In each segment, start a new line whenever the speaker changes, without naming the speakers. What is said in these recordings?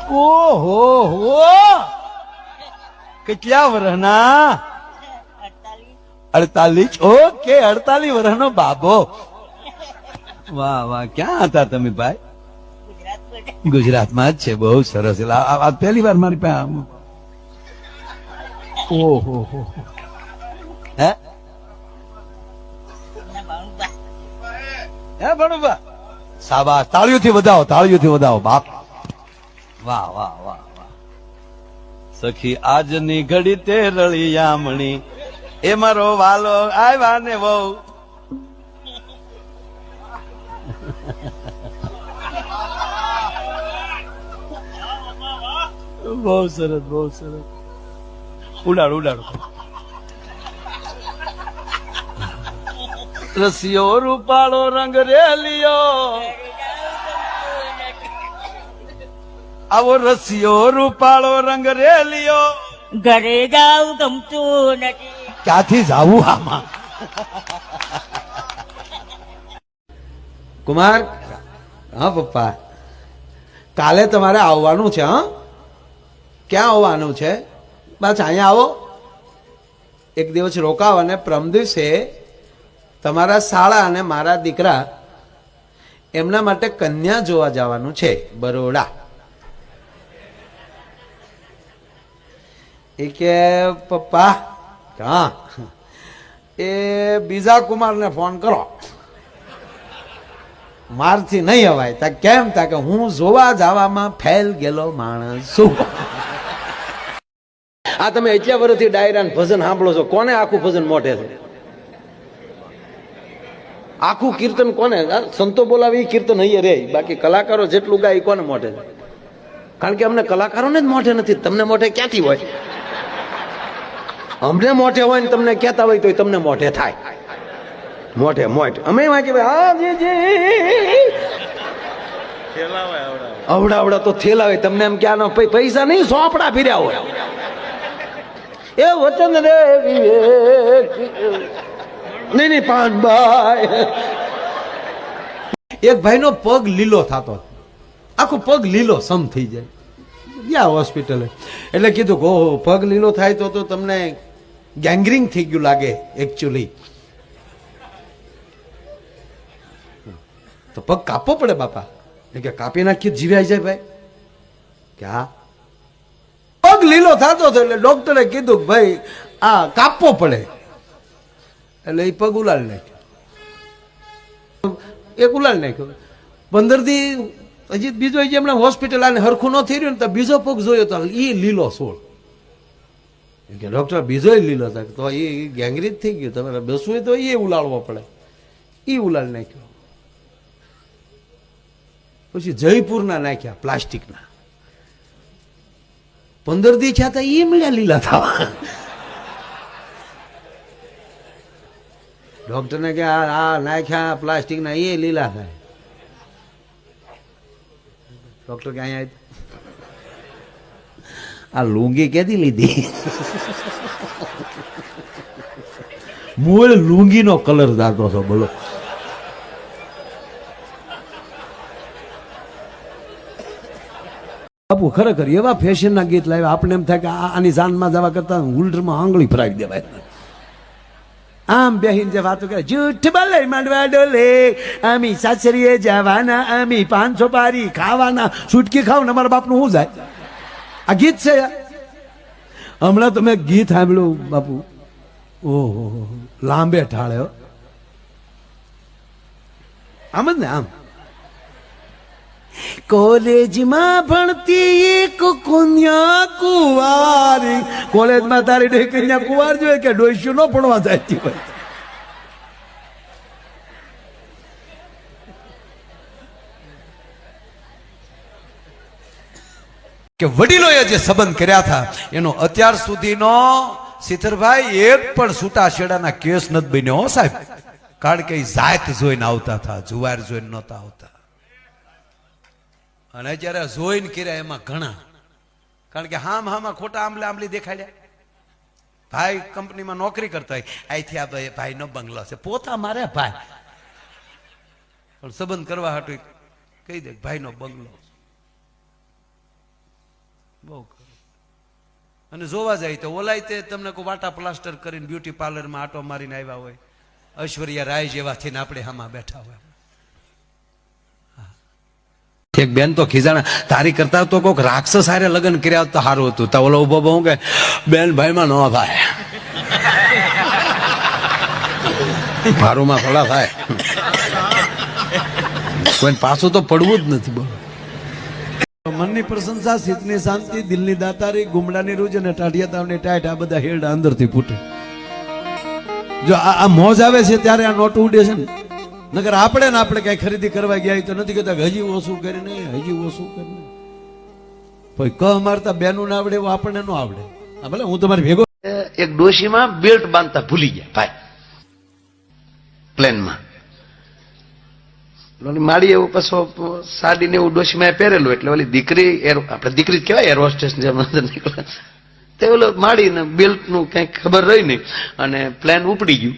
ઓહો હો, કેટલા વર્ષના? 48. ઓકે, 48 વર્ષનો બાબો. વાહ વાહ, ક્યાં હતા તમે ભાઈ? ગુજરાતમાં જ છે. બહુ સરસ. આ પહેલી વાર મારી પાસે. ઓહો હો, હે હે ભણુભા, શાબાશ. તાળીઓથી વધાવો, તાળીઓથી વધાવો બાપ. વાહ વાહ વાહ વાહ. સખી આજની ઘડી તે રળિયામણી, એ મારો વાલો આવ્યા ને વહુ. બહુ સરસ, બહુ સરસ. ઉડાડો ઉડાડો. રસિયો રૂપાળો રંગ રેલિયો, આવો રસિયો રૂપાળો રંગ રેલિયો.
ઘરે જાવ ગમતું નથી.
ક્યાંથી જાવું આમાં? કુમાર, હા પપ્પા, કાલે તમારે આવવાનું છે. હા, ક્યાં આવવાનું છે? બસ અહીંયા આવો, એક દિવસ રોકાવ અને પ્રમ દિવસે તમારા શાળા અને મારા દીકરા એમના માટે કન્યા જોવા જવાનું છે બરોડા. એ કે પપ્પા, હા, એ બીજા કુમારને ફોન કરો, મારથી નહીં અવાય. તા કેમ? તા કે હું જોવા જવામાં ફેલ ગયેલો માણસ છું. આ તમે એટલા વર્ષથી ડાયરા ભજન સાંભળો છો, કોને આખું ભજન મોઢે છે? આખું કીર્તન કોને? સંતો બોલાવે એ કીર્તન અહીંયા રે, બાકી કલાકારો જેટલું ગાય કોને મોઢે છે? કારણ કે અમને કલાકારોને જ મોઢે નથી, તમને મોઢે ક્યાંથી હોય? અમને મોઢે હોય ને તમને કહેતા હોય તો તમને મોઢે થાય. મોઢે મોઢ અમે વાંચી, હા જી જી અવડા તો થેલાવે. તમને એમ ક્યાં પૈસા નહીં, સોપડા ફીર્યા હોય. એ વચન રે વિવેક, નહીં નહીં પાનભાઈ. એક ભાઈનો પગ લીલો થતો, આખો પગ લીલો સમ થઈ જાય. ગયા હોસ્પિટલે, એટલે કીધું કે ઓહો, પગ લીલો થાય તો તમને ગેંગ્રીન થઈ ગયું લાગે એકચ્યુઅલી. તો પગ કાપવો પડે બાપા. કે કાપી નાખીએ જીવાઈ જાય ભાઈ. કે હા, પગ લીલો થતો હતો એટલે ડોક્ટરે કીધું કે ભાઈ આ કાપવો પડે. એટલે એ પગ ઉલાડી નાખ્યો, એક ઉલાડી નાખ્યો. 15 દી હજી બીજો હમણાં હોસ્પિટલ આને હરખું ન થઈ રહ્યું ને તો બીજો પગ જોયો તો એ લીલો સોળ. કે ડોક્ટર બીજો લીલો થાય તો એ ગેંગ્રીન થઈ ગયું, તમારે બેસવું તો એ ઉલાડવો પડે. એ ઉલાડી નાખ્યો. પછી જયપુરના નાખ્યા પ્લાસ્ટિકના. 15 દી થયા હતા એ મળ્યા લીલા થવા. ડોક્ટરને કે આ નાખ્યા પ્લાસ્ટિકના એ લીલા થાય. ડોક્ટર કે અહીંયા આ લુંગી કેદી લીધી? મૂળ લુંગીનો કલર દાતો છો, બોલો. બાપુ ખરેખર એવા ફેશનના ગીત લાવ્યા, આપણે એમ થાય કે આની જાનમાં જવા કરતા હુલ્ડરમાં આંગળી ફરાવી દેવાય. આમ બેહીન જે વાતો કરે, જૂઠ બોલે માંડવા ડોલે, અમી સાસરીએ જવાના, અમી 500 પારી ખાવાના, છૂટકી ખાવ ને અમારા બાપનું શું જાય? આ ગીત છે. હમણાં તમે ગીત સાંભળ્યું બાપુ, ઓહો લાંબે ઠાળ્યો આમ જ ને. આમ કોલેજમાં ભણતી એક કન્યા કુંવારી, કોલેજમાં તારી ડોઈ કન્યા કુંવાર જોઈએ કે ડોઈશું ન ભણવા જતી હોય? કે વડીલોએ જે સંબંધ કર્યા હતા એનો અત્યાર સુધીનો શીતરભાઈ એક પણ છૂટા છેડાના કેસ નથી બન્યો સાહેબ. કારણ કે જાત જોઈને આવતા હતા, જુવાર જોઈને નહોતા આવતા. અને જયારે જોઈને કર્યા એમાં ઘણા, કારણ કે હામાં ખોટા આંબલી દેખાડ્યા. ભાઈ કંપનીમાં નોકરી કરતા હોય, અહીંથી આ ભાઈ નો બંગલો છે, પોતા મારે ભાઈ પણ સંબંધ કરવા હાટું કહી દે ભાઈ નો બંગલો. બહુ અને જોવા જાય તો ઓલાય તે તમને કોઈ વાટા પ્લાસ્ટર કરીને બ્યુટી પાર્લરમાં આટો મારીને આવ્યા હોય, ઐશ્વર્યા રાય જેવા થઈને આપણે આમાં બેઠા હોય. એક બેન તો ખીજાણા, તારી કરતા તો કોઈક રાક્ષસ હારે લગ્ન કર્યા હોત તો સારું હતું. તો ઓલો ઉભો બહુ કે બેન ભાઈમાં ન થાય, મારુંમાં થોડા થાય, કોઈ પાછું તો પડવું જ નથી. બોલો, મનની પ્રશંસા, ચિત્તની શાંતિ, દિલની દાતારી, ગુમડાની રૂજ અને ટાઢિયા તાવની ટાઈટ, આ બધા હેરડા અંદરથી ફૂટે. જો આ મોજ આવે છે ત્યારે આ નોટ ઉડે છે ને, નકર આપણે ને આપણે કઈ ખરીદી કરવા ગયા તો નથી કહેતા હજી ઓછું કરીને, હજી ઓછું કરીને. કોઈ ક મારતા બેનું ના આવડે એવું આપણને ન આવડે. ભલે હું તમારી ભેગો.
એક ડોશીમાં બેલ્ટ બાંધતા ભૂલી ગયા ભાઈ પ્લેનમાં. માડી એવું પાછો સાડી ને એવું ડોશીમાં પહેરેલું, એટલે ઓલી દીકરી આપણે દીકરી જ કહેવાય, એર હોસ્ટેસ જેમ નીકળે તે ઓલો માડી ને બેલ્ટ નું કઈ ખબર રહી નહીં અને પ્લેન ઉપડી ગયું.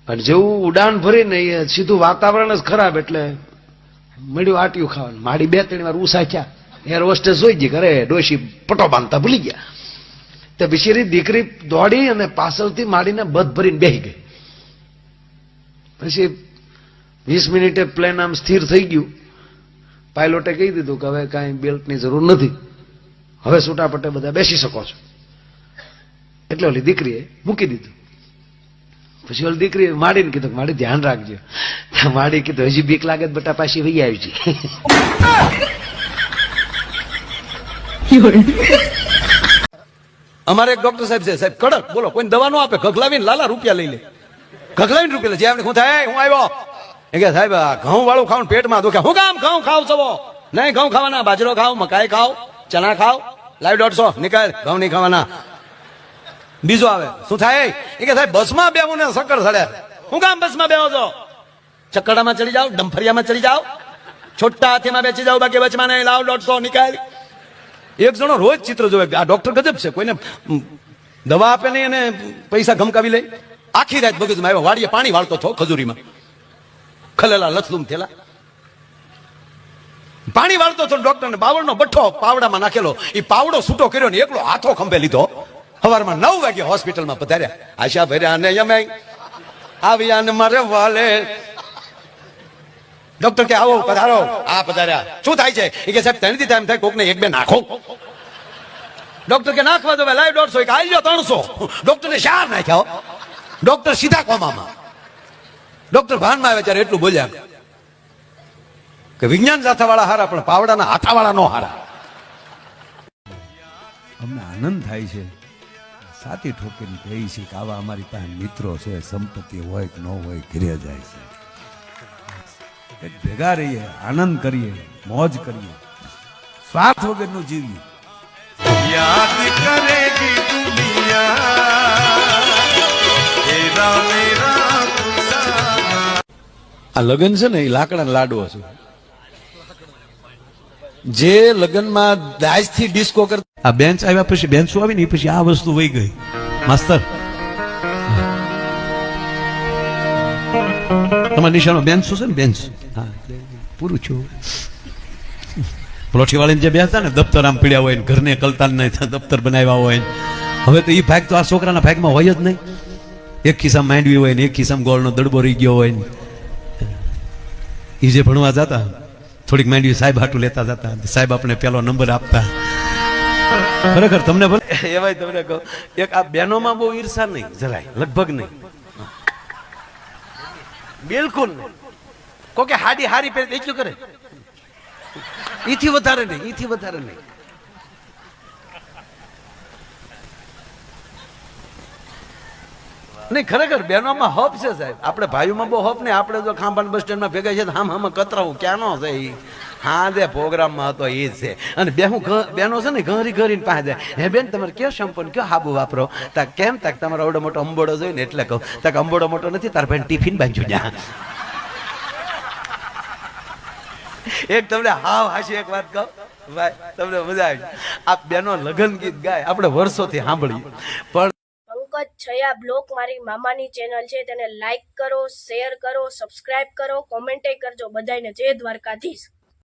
અને જેવું ઉડાન ભરીને એ સીધું વાતાવરણ જ ખરાબ, એટલે મળ્યું આટિયું ખાવાનું. માડી 2-3 વાર ઉસાખ્યા, એર હોસ્ટેસ જોઈ ગઈ ઘરે ડોશી પટો બાંધતા ભૂલી ગયા. તો બિચારી દીકરી દોડી અને પાછળથી માડીને બધ ભરીને બેસી ગઈ. પછી 20 મિનિટે પ્લેન આમ સ્થિર થઈ ગયું. પાયલોટે કહી દીધું કે હવે કાંઈ બેલ્ટની જરૂર નથી, હવે છૂટાપટ્ટે બધા બેસી શકો છો. એટલે ઓલી દીકરીએ મૂકી દીધું. પછી ઓલી દીકરીએ માડીને કીધું માડી ધ્યાન રાખજો. માડી કીધું હજી બીક લાગે તો બટા પાછી વહી આવી છે.
અમારે એક ડોક્ટર સાહેબ છે, સાહેબ કડક બોલો, કોઈ દવા ન આપે, ખખલાવીને લાલા રૂપિયા લઈ લે, ખખલાવીને રૂપિયા લે. જે આપણે હું થાય હું આવ્યો એ કે સાહેબ ઘઉં વાળું ખાવ પેટમાં દુખે. હું કામ ઘઉં ખાવ છો? નહીં ઘઉં ખાવાના, બાજરો ખાવ, મકાઈ ખાવ, ચણા ખાવ, લાવ 150 નીકળ, ઘઉં નહીં ખાવાના. બીજો આવે, શું થાય એ કે સાહેબ બસમાં બેવું ને સક્કર સડે. હું કામ બસમાં બેવો છો? ચક્કડામાં ચડી જાઓ, ડંફરિયામાં ચડી જાઓ, છોટા હાથીમાં બેસી જાઓ, બાકી બચમાં નહીં, લાવ 150 નીકળ. એક જણો રોજ ચિત્ર જોવે. આ ડોક્ટર ગજબ છે, કોઈને દવા આપે નહીં અને પૈસા ગમકાવી લે. આખી રાત મગજમાં આવ્યો, વાડીએ પાણી વાળતો હતો ખજૂરીમાં, ખલેલા લથલુમ થયેલા પાણી વાળતો હતો. ડોક્ટરને બાવળનો બઠ્ઠો પાવડામાં નાખેલો, એ પાવડો છૂટો કર્યો ને એકલો હાથો ખંભે લીધો. સવારમાં 9 વાગે હોસ્પિટલમાં પધાર્યા. આશા ભર્યા ને યમે આવ્યા ને મારે વાલે. ડોક્ટર કે આવો પધારો. આ પધાર્યા. શું થાય છે? એ કે સાહેબ 3 દી ટાઈમ થાય, કોકને 1-2 નાખો. ડોક્ટર કે નાખવા દો, લાવ 150, કે આવી 300. ડોક્ટરને 4 નાખ્યા. ડોક્ટર સીધા કોમામાં. ડોક્ટર ભાનમાં આવે ત્યારે એટલું બોલ્યા કે વિજ્ઞાન સાથાવાળા હારા પણ પાવડાના હાથાવાળા નો હારા. અમને આનંદ થાય છે, સાતી ઠોકીને કહી છે કે આવા અમારી પાસે મિત્રો છે. સંપત્તિ હોય કે ન હોય, ઘરે જાય છે. એક ભેગા રહીએ, આનંદ કરીએ, મોજ કરીએ, સ્વાર્થ વગરનું જીવીએ.
યાદ કરેગી દુનિયા
આ લગ્ન છે ને એ લાકડાના લાડવો છે. જે લગ્નમાં દાજથી ડિસ્કો કરતા, આ બેન્ચ આવ્યા પછી બેન્ચો આવી ને પછી આ વસ્તુ વહી ગઈ. માસ્તર તમારા નિશાનો બેન્ચો છે ને, બેન્ચ હા પૂરું છું. પ્લોઠી વાળીને જે બેસતા ને દફતર આમ પીડ્યા હોય ને, ઘરને કલતાન નહીં દફતર બનાવ્યા હોય ને, હવે તો એ ભાગ તો આ છોકરાના ભાગમાં હોય જ નહીં. એક ખિસ્સામાં માંડવી હોય ને એક ખિસ્સામાં ગોળનો દડબો રહી ગયો હોય ને. એ જે ભણવા જતા થોડીક માંડવી સાહેબ હાટું લેતા જતા, સાહેબ આપણે પેલો નંબર આપતા. ખરેખર તમને ભલે એવાય તમને કહું, એક આ બહેનોમાં બહુ ઈર્ષા નહીં, જરાય લગભગ નહીં, બિલકુલ નહીં. કોકે હાડી હારી પહેરે એટલું કરે, ઈથી વધારે નહીં, ઈથી વધારે નહીં. નહીં ખરેખર બહેનોમાં હપ છે સાહેબ. આપણે ભાઈઓમાં બહુ હપ નહીં. આપણે જો ખાંભાન બસ સ્ટેન્ડમાં ભેગા છે આમ આમ કતરાવું ક્યાંનો છે એ. હા જે પ્રોગ્રામમાં હતો એ જ છે. અને બેનો છે ને ઘરી ઘરીને પાસે જાય, હે બેન તમારે કયો શેમ્પુ કયો હાબુ વાપરો? તા કેમ તાક તમારો આવડો મોટો અંબોડો જોઈ ને એટલે કહું. તાક અંબોડો મોટો નથી, તાર ભાઈ ટિફિન બાંધ્યું જ્યાં. એક તમને હાવ હાશી એક વાત કહું ભાઈ, તમને મજા આવી. આ બેનો લગ્ન ગીત ગાય આપણે વર્ષોથી સાંભળીએ, પણ
પંકજ છયા બ્લોક મારી મામાની ચેનલ છે, તેને લાઈક કરો, શેર કરો, સબસ્ક્રાઇબ કરો, કોમેન્ટે કરજો. બધાને જય દ્વારકાધીશ.